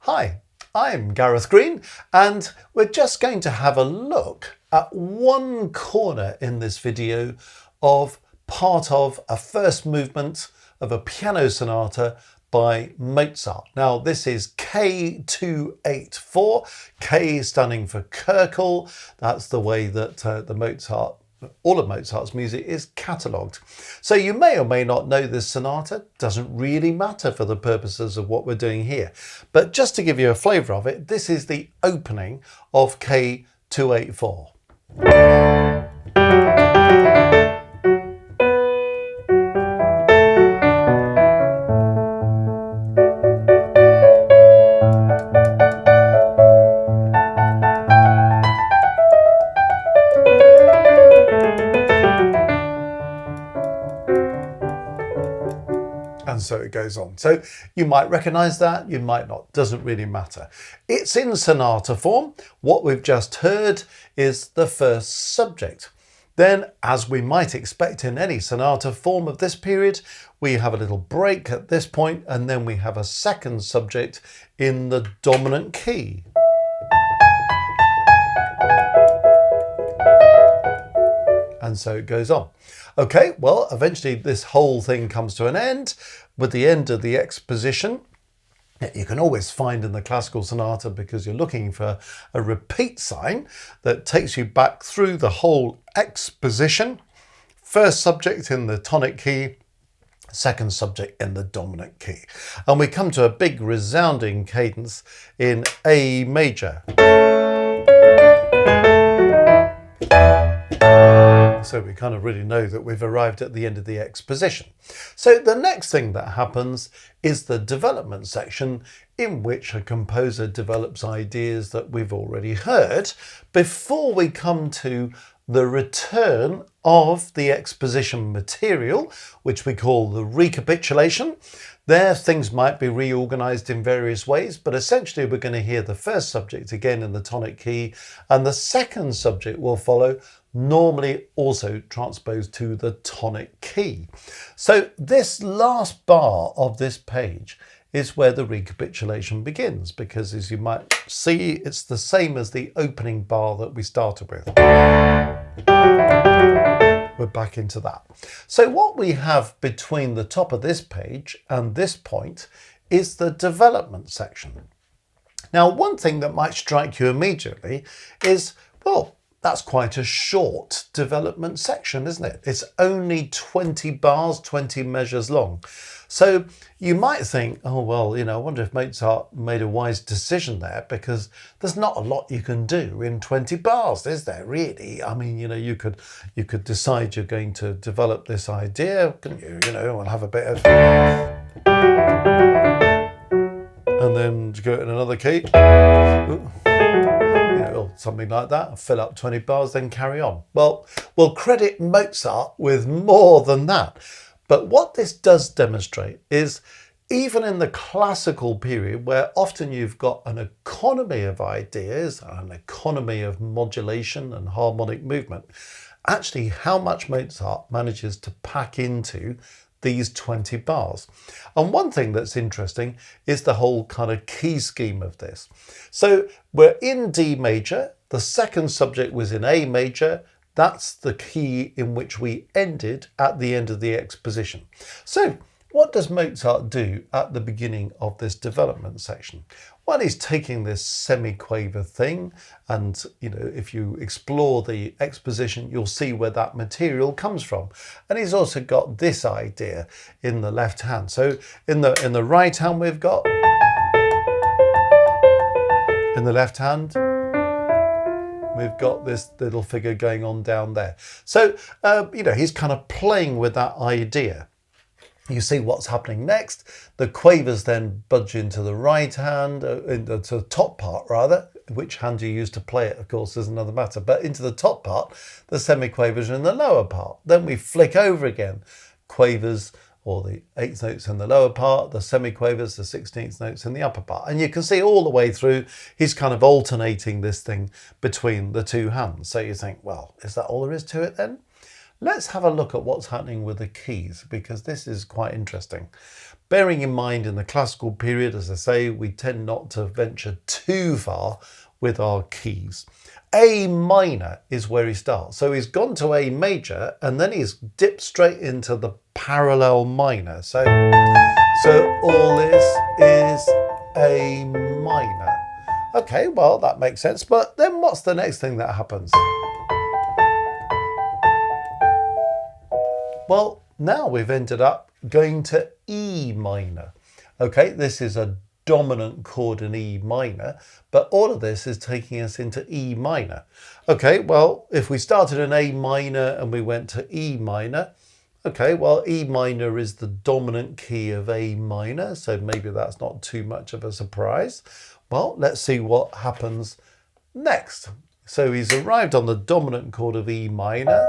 Hi, I'm Gareth Green, and we're just going to have a look at one corner in this video of part of a first movement of a piano sonata by Mozart. Now, this is K284, K standing for Köchel. That's the way that all of Mozart's music is catalogued. So you may or may not know this sonata. Doesn't really matter for the purposes of what we're doing here. But just to give you a flavour of it, this is the opening of K284. And so it goes on. So you might recognise that, you might not, doesn't really matter. It's in sonata form. What we've just heard is the first subject. Then, as we might expect in any sonata form of this period, we have a little break at this point, and then we have a second subject in the dominant key. And so it goes on. Okay, well, eventually this whole thing comes to an end with the end of the exposition. You can always find in the classical sonata, because you're looking for a repeat sign that takes you back through the whole exposition. First subject in the tonic key, second subject in the dominant key. And we come to a big resounding cadence in A major. So we kind of really know that we've arrived at the end of the exposition. So the next thing that happens is the development section, in which a composer develops ideas that we've already heard before we come to the return of the exposition material, which we call the recapitulation. There, things might be reorganized in various ways, but essentially we're going to hear the first subject again in the tonic key, and the second subject will follow, normally also transposed to the tonic key. So this last bar of this page is where the recapitulation begins, because as you might see, it's the same as the opening bar that we started with. We're back into that. So what we have between the top of this page and this point is the development section. Now, one thing that might strike you immediately is, well, that's quite a short development section, isn't it? It's only 20 bars, 20 measures long. So you might think, oh, well, I wonder if Mozart made a wise decision there, because there's not a lot you can do in 20 bars, is there, really? I mean, you could decide you're going to develop this idea, couldn't you? And have a bit of... and then go in another key. Ooh. Something like that, fill up 20 bars, then carry on. Well, we'll credit Mozart with more than that. But what this does demonstrate is, even in the classical period, where often you've got an economy of ideas, an economy of modulation and harmonic movement, actually how much Mozart manages to pack into these 20 bars. And one thing that's interesting is the whole kind of key scheme of this. So we're in D major, the second subject was in A major. That's the key in which we ended at the end of the exposition. So what does Mozart do at the beginning of this development section? Well, he's taking this semi-quaver thing, and if you explore the exposition, you'll see where that material comes from. And he's also got this idea in the left hand. So in the right hand we've got, in the left hand we've got this little figure going on down there. So he's kind of playing with that idea. You see what's happening next. The quavers then budge into the right hand, into the top part rather. Which hand you use to play it, of course, is another matter. But into the top part, the semiquavers are in the lower part. Then we flick over again. Quavers, or the eighth notes in the lower part, the semiquavers, the 16th notes in the upper part. And you can see all the way through, he's kind of alternating this thing between the two hands. So you think, well, is that all there is to it then? let's have a look at what's happening with the keys, because this is quite interesting. Bearing in mind in the classical period, as I say, we tend not to venture too far with our keys. A minor is where he starts. So he's gone to A major and then he's dipped straight into the parallel minor. So all this is A minor. Okay, well, that makes sense. But then what's the next thing that happens? Well, now we've ended up going to E minor. Okay, this is a dominant chord in E minor, but all of this is taking us into E minor. Okay, well, if we started in A minor and we went to E minor, okay, well, E minor is the dominant key of A minor, so maybe that's not too much of a surprise. Well, let's see what happens next. So he's arrived on the dominant chord of E minor.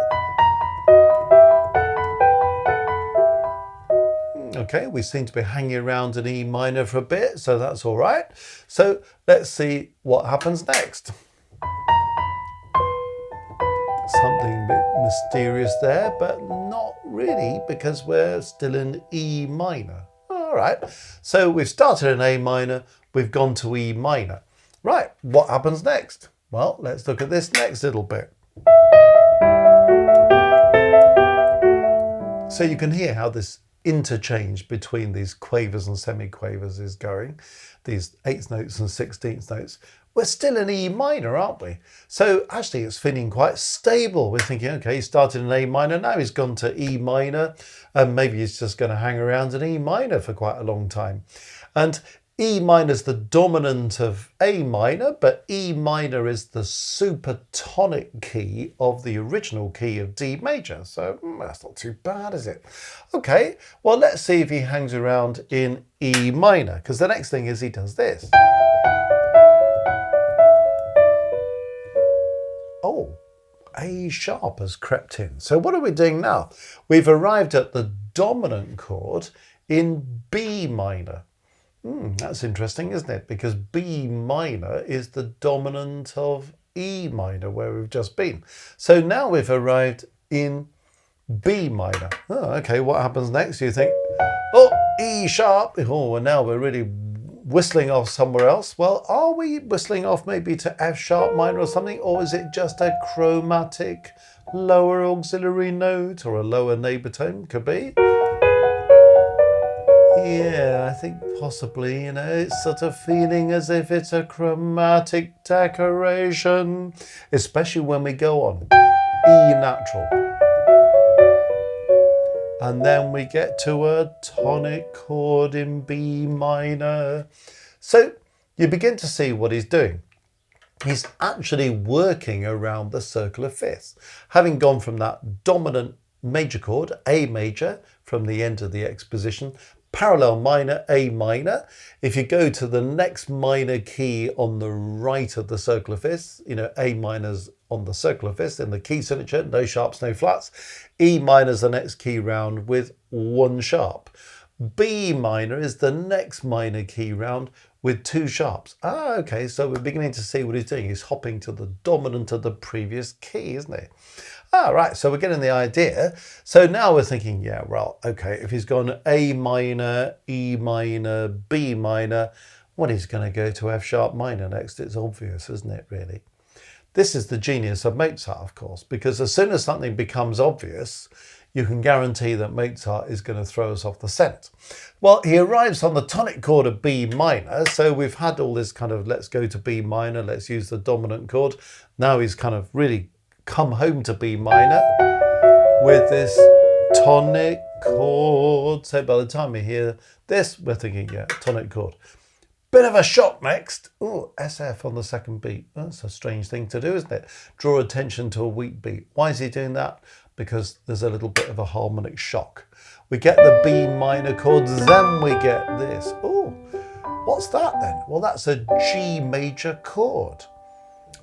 Okay, we seem to be hanging around in E minor for a bit, so that's all right. So let's see what happens next. Something a bit mysterious there, but not really, because we're still in E minor. All right, so we've started in A minor, we've gone to E minor. Right, what happens next? Well, let's look at this next little bit. So you can hear how this interchange between these quavers and semiquavers is going, these 8th notes and 16th notes. We're still in E minor, aren't we? So actually it's feeling quite stable. We're thinking, okay, he started in A minor, now he's gone to E minor, and maybe he's just going to hang around in E minor for quite a long time. And E minor is the dominant of A minor, but E minor is the supertonic key of the original key of D major. So that's not too bad, is it? Okay, well, let's see if he hangs around in E minor, because the next thing is he does this. Oh, A sharp has crept in. So what are we doing now? We've arrived at the dominant chord in B minor. That's interesting, isn't it? Because B minor is the dominant of E minor, where we've just been. So now we've arrived in B minor. Oh, okay, what happens next? You think, oh, E sharp. Oh, and now we're really whistling off somewhere else. Well, are we whistling off maybe to F sharp minor or something? Or is it just a chromatic lower auxiliary note or a lower neighbor tone? Could be. Yeah, I think possibly, it's sort of feeling as if it's a chromatic decoration, especially when we go on E natural. And then we get to a tonic chord in B minor. So you begin to see what he's doing. He's actually working around the circle of fifths, having gone from that dominant major chord, A major, from the end of the exposition, parallel minor, A minor. If you go to the next minor key on the right of the circle of fifths, A minor's on the circle of fifths in the key signature, no sharps, no flats. E minor's the next key round with 1 sharp. B minor is the next minor key round with 2 sharps. Okay, so we're beginning to see what he's doing. He's hopping to the dominant of the previous key, isn't he? Right, so we're getting the idea. So now we're thinking, yeah, well, okay, if he's gone A minor, E minor, B minor, well, he's going to go to F sharp minor next. It's obvious, isn't it, really? This is the genius of Mozart, of course, because as soon as something becomes obvious, you can guarantee that Mozart is going to throw us off the scent. Well, he arrives on the tonic chord of B minor, so we've had all this kind of let's go to B minor, let's use the dominant chord. Now he's kind of really come home to B minor with this tonic chord. So by the time we hear this, we're thinking, yeah, tonic chord. Bit of a shock next. Oh, SF on the second beat. That's a strange thing to do, isn't it? Draw attention to a weak beat. Why is he doing that? Because there's a little bit of a harmonic shock. We get the B minor chords, then we get this. Oh, what's that then? Well, that's a G major chord.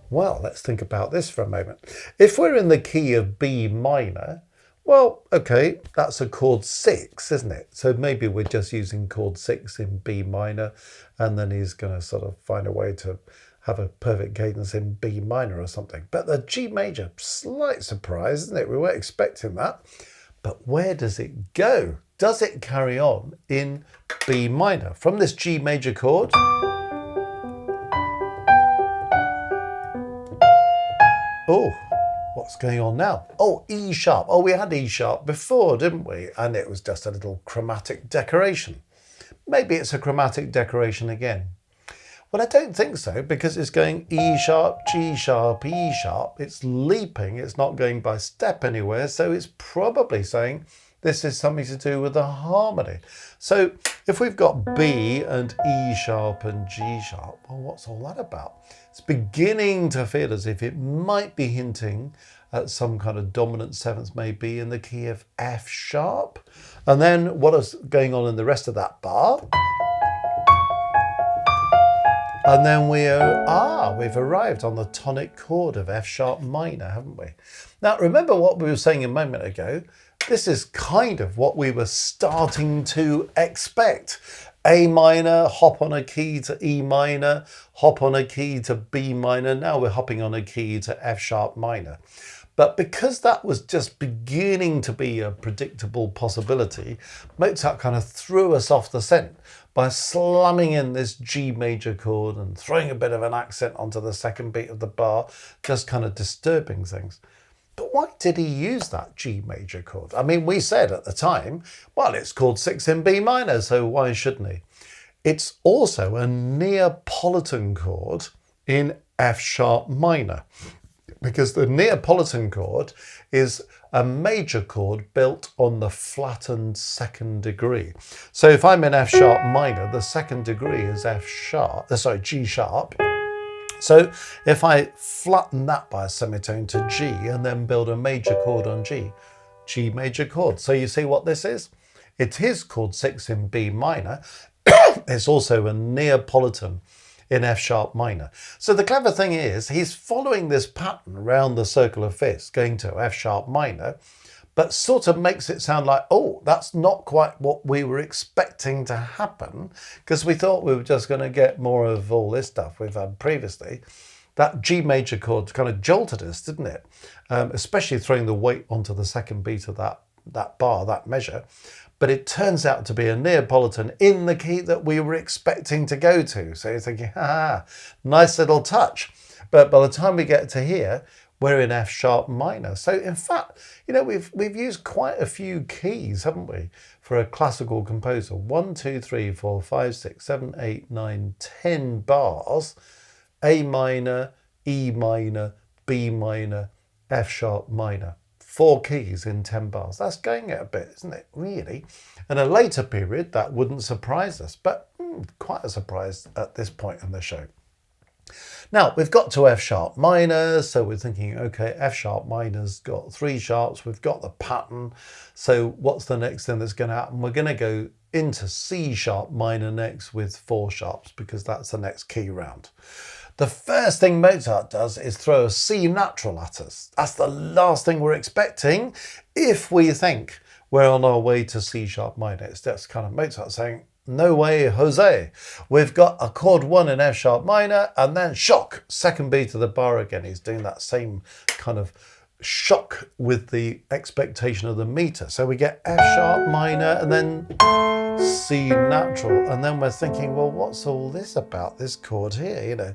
Well, let's think about this for a moment. If we're in the key of B minor, well, okay, that's a chord 6, isn't it? So maybe we're just using chord 6 in B minor, and then he's going to sort of find a way to have a perfect cadence in B minor or something. But the G major, slight surprise, isn't it? We weren't expecting that. But where does it go? Does it carry on in B minor? From this G major chord, oh, what's going on now? Oh, E sharp. Oh, we had E sharp before, didn't we? And it was just a little chromatic decoration. Maybe it's a chromatic decoration again. Well, I don't think so, because it's going E sharp, G sharp, E sharp. It's leaping. It's not going by step anywhere. So it's probably saying this is something to do with the harmony. So if we've got B and E sharp and G sharp, well, what's all that about? It's beginning to feel as if it might be hinting at some kind of dominant seventh, maybe in the key of F sharp. And then what is going on in the rest of that bar? And then we've arrived on the tonic chord of F sharp minor, haven't we? Now, remember what we were saying a moment ago? This is kind of what we were starting to expect. A minor, hop on a key to E minor, hop on a key to B minor. Now we're hopping on a key to F sharp minor. But because that was just beginning to be a predictable possibility, Mozart kind of threw us off the scent by slamming in this G major chord and throwing a bit of an accent onto the second beat of the bar, just kind of disturbing things. But why did he use that G major chord? I mean, we said at the time, well, it's called 6 in B minor, so why shouldn't he? It's also a Neapolitan chord in F sharp minor, because the Neapolitan chord is a major chord built on the flattened second degree. So if I'm in F sharp minor, the second degree is G sharp. So if I flatten that by a semitone to G and then build a major chord on G major chord. So you see what this is? It is called 6 in B minor. It's also a Neapolitan in F sharp minor. So the clever thing is he's following this pattern around the circle of fifths, going to F sharp minor, but sort of makes it sound like, oh, that's not quite what we were expecting to happen, because we thought we were just going to get more of all this stuff we've had previously. That G major chord kind of jolted us, didn't it? Especially throwing the weight onto the second beat of that bar, that measure. But it turns out to be a Neapolitan in the key that we were expecting to go to. So you're thinking, nice little touch. But by the time we get to here, we're in F sharp minor. So in fact, you know, we've used quite a few keys, haven't we, for a classical composer? 1, 2, 3, 4, 5, 6, 7, 8, 9, 10 bars. A minor, E minor, B minor, F sharp minor. 4 keys in 10 bars. That's going it a bit, isn't it? Really. In a later period, that wouldn't surprise us, but quite a surprise at this point in the show. Now, we've got to F sharp minor, so we're thinking, okay, F sharp minor's got 3 sharps, we've got the pattern, so what's the next thing that's going to happen? We're going to go into C sharp minor next with 4 sharps, because that's the next key round. The first thing Mozart does is throw a C natural at us. That's the last thing we're expecting if we think we're on our way to C sharp minor. It's just kind of Mozart saying, no way, Jose. We've got a chord 1 in F sharp minor, and then shock, second beat of the bar again. He's doing that same kind of shock with the expectation of the meter. So we get F sharp minor and then C natural. And then we're thinking, well, what's all this about, this chord here? You know,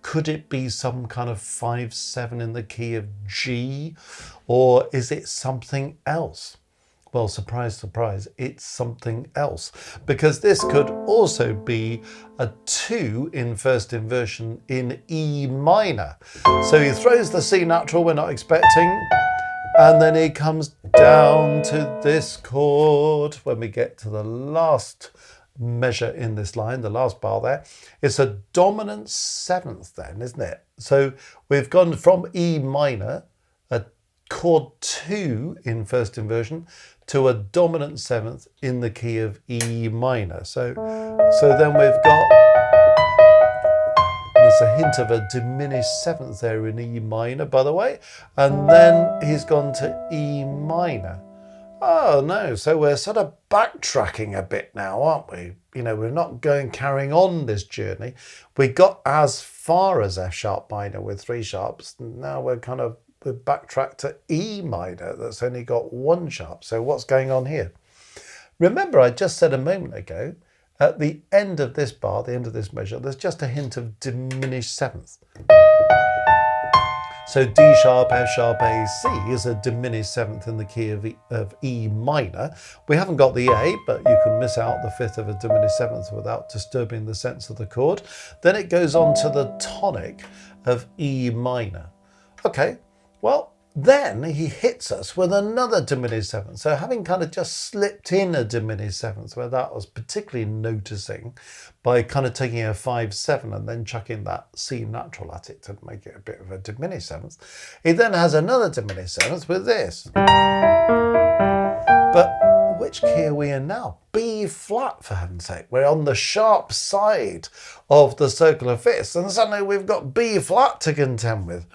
could it be some kind of 5/7 in the key of G, or is it something else? Well, surprise, surprise, it's something else, because this could also be a 2 in first inversion in E minor. So he throws the C natural we're not expecting, and then he comes down to this chord when we get to the last measure in this line, the last bar there. It's a dominant 7th then, isn't it? So we've gone from E minor, a chord 2 in first inversion, to a dominant 7th in the key of E minor. So then we've got, there's a hint of a diminished 7th there in E minor, by the way, and then he's gone to E minor. Oh no, so we're sort of backtracking a bit now, aren't we? You know, we're not carrying on this journey. We got as far as F sharp minor with 3 sharps. Now we're backtracked to E minor that's only got 1 sharp. So what's going on here? Remember, I just said a moment ago, at the end of this bar, the end of this measure, there's just a hint of diminished seventh. So D sharp, F sharp, A, C is a diminished seventh in the key of E minor. We haven't got the A, but you can miss out the fifth of a diminished seventh without disturbing the sense of the chord. Then it goes on to the tonic of E minor. Okay, well, then he hits us with another diminished seventh. So having kind of just slipped in a diminished seventh, where that was particularly noticing by kind of taking a 5/7 and then chucking that C natural at it to make it a bit of a diminished seventh. He then has another diminished seventh with this. But which key are we in now? B flat, for heaven's sake. We're on the sharp side of the circular fifths, and suddenly we've got B flat to contend with.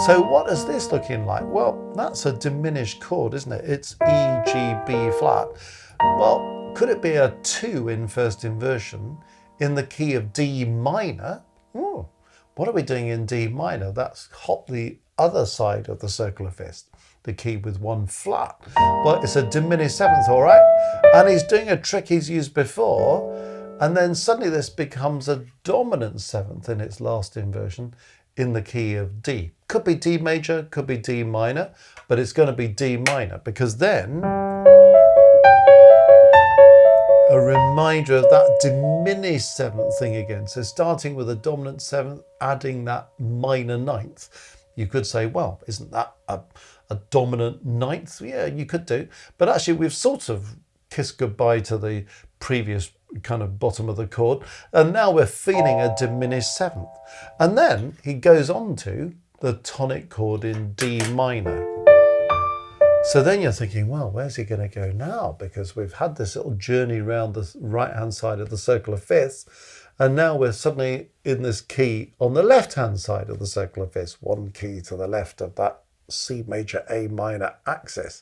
So what is this looking like? Well, that's a diminished chord, isn't it? It's E, G, B flat. Well, could it be a 2 in first inversion in the key of D minor? Ooh, what are we doing in D minor? That's hop the other side of the circular fifth, the key with 1 flat. But it's a diminished seventh, all right? And he's doing a trick he's used before, and then suddenly this becomes a dominant seventh in its last inversion in the key of D. Could be D major, could be D minor, but it's going to be D minor, because then a reminder of that diminished seventh thing again. So starting with a dominant seventh, adding that minor ninth. You could say, well, isn't that a dominant ninth? Yeah, you could do. But actually, we've sort of kissed goodbye to the previous kind of bottom of the chord. And now we're feeling a diminished seventh. And then he goes on to the tonic chord in D minor. So then you're thinking, well, where's he going to go now? Because we've had this little journey around the right-hand side of the circular fifths. And now we're suddenly in this key on the left-hand side of the circular fifths, 1 key to the left of that C major, A minor axis.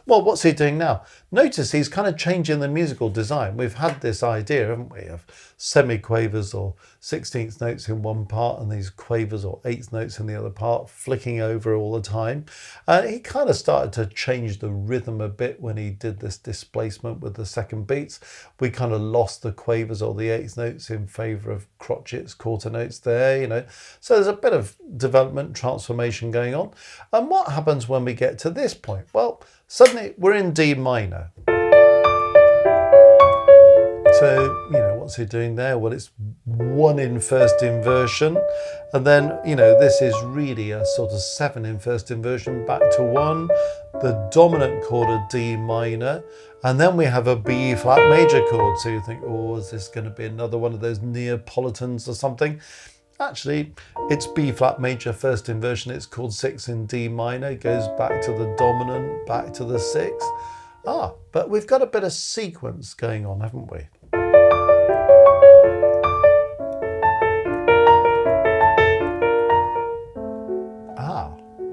Well, what's he doing now? Notice he's kind of changing the musical design. We've had this idea, haven't we, of semiquavers or 16th notes in one part and these quavers or 8th notes in the other part, flicking over all the time. And he kind of started to change the rhythm a bit when he did this displacement with the second beats. We kind of lost the quavers or the 8th notes in favour of crotchets, quarter notes there, you know. So there's a bit of development, transformation going on. And what happens when we get to this point? Well, suddenly we're in D minor. So, you know, what's he doing there? Well, it's 1 in first inversion. And then, you know, this is really a sort of 7 in first inversion, back to 1, the dominant chord of D minor. And then we have a B flat major chord. So you think, oh, is this going to be another one of those Neapolitans or something? Actually, it's B flat major first inversion. It's called 6 in D minor. It goes back to the dominant, back to the 6th. But we've got a bit of sequence going on, haven't we?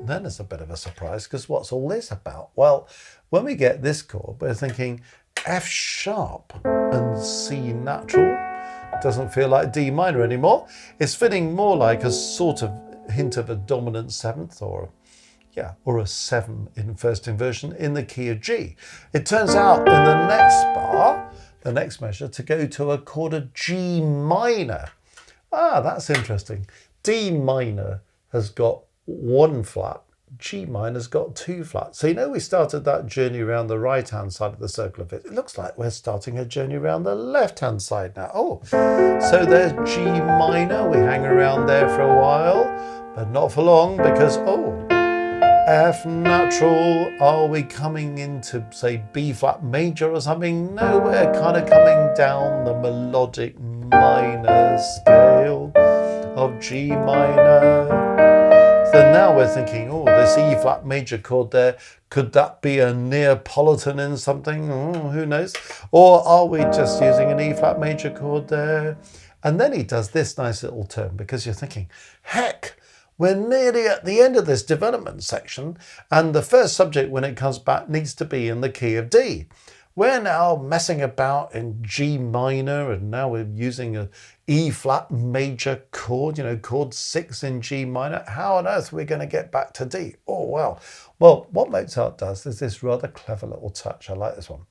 Then it's a bit of a surprise, because what's all this about? Well, when we get this chord, we're thinking F sharp and C natural. Doesn't feel like D minor anymore. It's feeling more like a sort of hint of a dominant seventh, or a 7 in first inversion in the key of G. It turns out in the next bar, the next measure, to go to a chord of G minor. That's interesting. D minor has got 1 flat, G minor's got 2 flats. So you know we started that journey around the right-hand side of the circle of it. It looks like we're starting a journey around the left-hand side now. So there's G minor. We hang around there for a while, but not for long, because, F natural. Are we coming into, say, B flat major or something? No, we're kind of coming down the melodic minor scale of G minor. So now we're thinking, this E flat major chord there, could that be a Neapolitan in something? Who knows? Or are we just using an E flat major chord there? And then he does this nice little turn, because you're thinking, heck, we're nearly at the end of this development section, and the first subject when it comes back needs to be in the key of D. We're now messing about in G minor, and now we're using a E flat major chord, chord 6 in G minor. How on earth are we going to get back to D? Oh, well. Well, what Mozart does is this rather clever little touch. I like this one.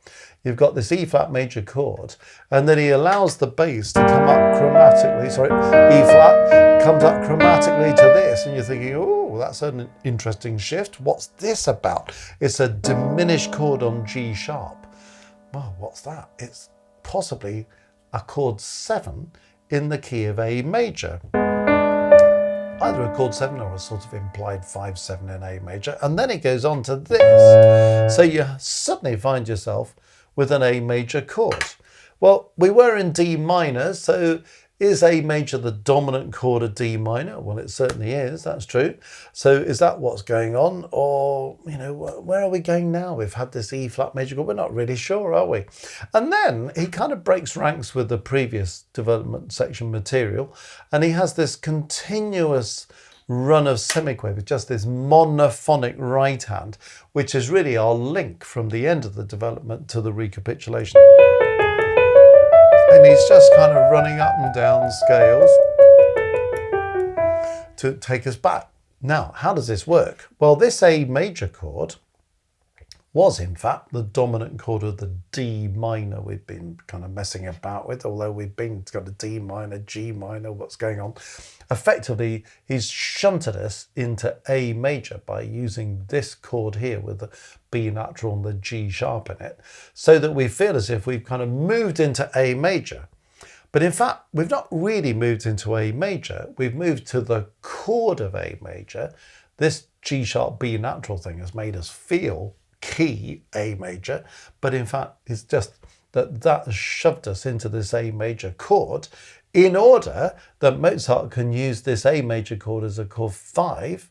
You've got this E flat major chord, and then he allows the bass to come up chromatically. Sorry, E flat comes up chromatically to this, and you're thinking, oh, that's an interesting shift. What's this about? It's a diminished chord on G sharp. Well, what's that? It's possibly a chord 7 in the key of A major. Either a chord 7 or a sort of implied 5-7 in A major. And then it goes on to this. So you suddenly find yourself with an A major chord. Well, we were in D minor, so is A major the dominant chord of D minor? Well, it certainly is, that's true. So is that what's going on? Or, where are we going now? We've had this E flat major chord, we're not really sure, are we? And then he kind of breaks ranks with the previous development section material, and he has this continuous run of semiquavers, just this monophonic right hand, which is really our link from the end of the development to the recapitulation. And he's just kind of running up and down scales to take us back. Now, how does this work? Well, this A major chord was in fact the dominant chord of the D minor we've been kind of messing about with, although we've got a D minor, G minor, what's going on. Effectively, he's shunted us into A major by using this chord here with the B natural and the G sharp in it, so that we feel as if we've kind of moved into A major. But in fact, we've not really moved into A major. We've moved to the chord of A major. This G sharp B natural thing has made us feel key A major, but in fact it's just that has shoved us into this A major chord in order that Mozart can use this A major chord as a chord 5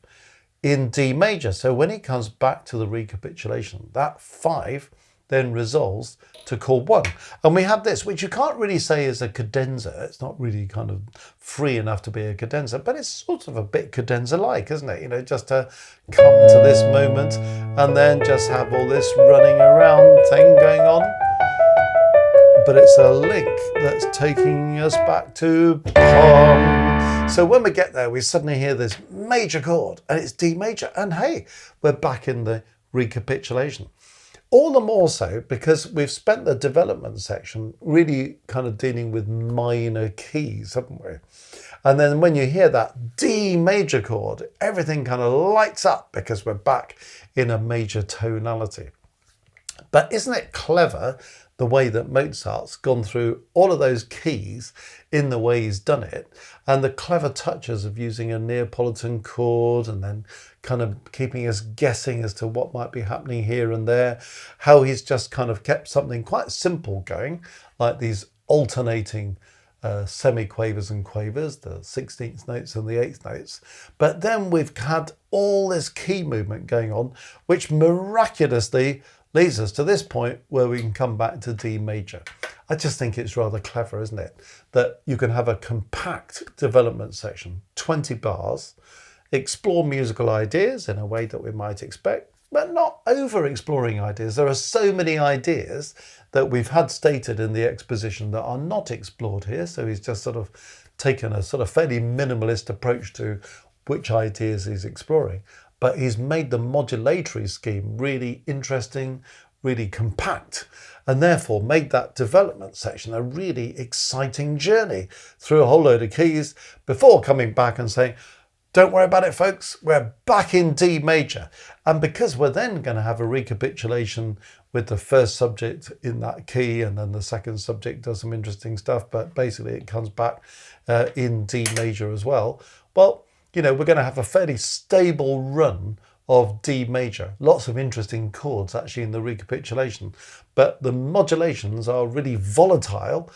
in D major. So when he comes back to the recapitulation, that 5 then resolves to chord 1. And we have this, which you can't really say is a cadenza. It's not really kind of free enough to be a cadenza, but it's sort of a bit cadenza-like, isn't it? Just to come to this moment and then just have all this running around thing going on. But it's a link that's taking us back to pom. So when we get there, we suddenly hear this major chord, and it's D major. And hey, we're back in the recapitulation. All the more so because we've spent the development section really kind of dealing with minor keys, haven't we? And then when you hear that D major chord, everything kind of lights up because we're back in a major tonality. But isn't it clever the way that Mozart's gone through all of those keys in the way he's done it, and the clever touches of using a Neapolitan chord and then kind of keeping us guessing as to what might be happening here and there, how he's just kind of kept something quite simple going, like these alternating semiquavers and quavers, the 16th notes and the 8th notes. But then we've had all this key movement going on, which miraculously leads us to this point where we can come back to D major. I just think it's rather clever, isn't it? That you can have a compact development section, 20 bars, explore musical ideas in a way that we might expect, but not over-exploring ideas. There are so many ideas that we've had stated in the exposition that are not explored here. So he's just sort of taken a sort of fairly minimalist approach to which ideas he's exploring. But he's made the modulatory scheme really interesting, really compact, and therefore made that development section a really exciting journey through a whole load of keys before coming back and saying, don't worry about it, folks, we're back in D major. And because we're then going to have a recapitulation with the first subject in that key, and then the second subject does some interesting stuff, but basically it comes back in D major as well. Well, we're going to have a fairly stable run of D major. Lots of interesting chords actually in the recapitulation, but the modulations are really volatile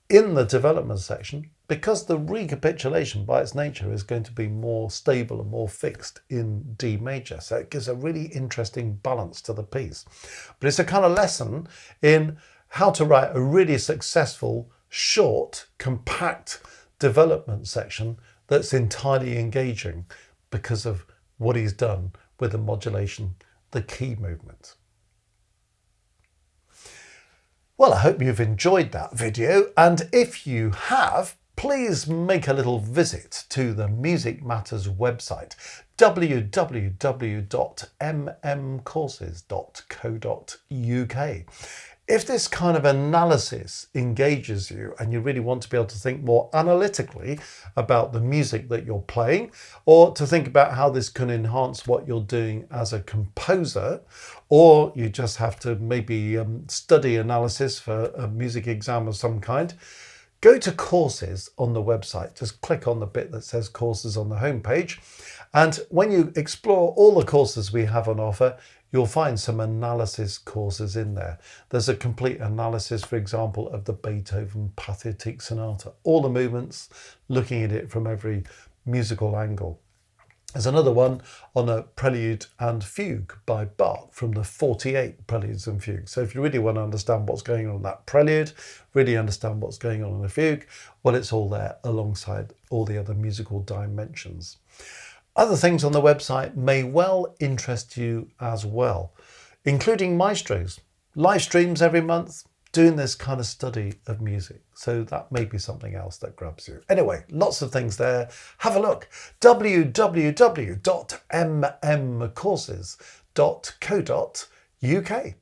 in the development section because the recapitulation by its nature is going to be more stable and more fixed in D major. So it gives a really interesting balance to the piece. But it's a kind of lesson in how to write a really successful, short, compact development section that's entirely engaging. because of what he's done with the modulation, the key movement. Well, I hope you've enjoyed that video, and if you have, please make a little visit to the Music Matters website, www.mmcourses.co.uk. If this kind of analysis engages you and you really want to be able to think more analytically about the music that you're playing, or to think about how this can enhance what you're doing as a composer, or you just have to maybe study analysis for a music exam of some kind, go to courses on the website. Just click on the bit that says courses on the homepage. And when you explore all the courses we have on offer, you'll find some analysis courses in there. There's a complete analysis, for example, of the Beethoven Pathetic Sonata, all the movements, looking at it from every musical angle. There's another one on a prelude and fugue by Bach from the 48 preludes and fugues. So if you really want to understand what's going on in that prelude, really understand what's going on in the fugue, well, it's all there alongside all the other musical dimensions. Other things on the website may well interest you as well, including Maestros, live streams every month, doing this kind of study of music. So that may be something else that grabs you. Anyway, lots of things there. Have a look. www.mmcourses.co.uk.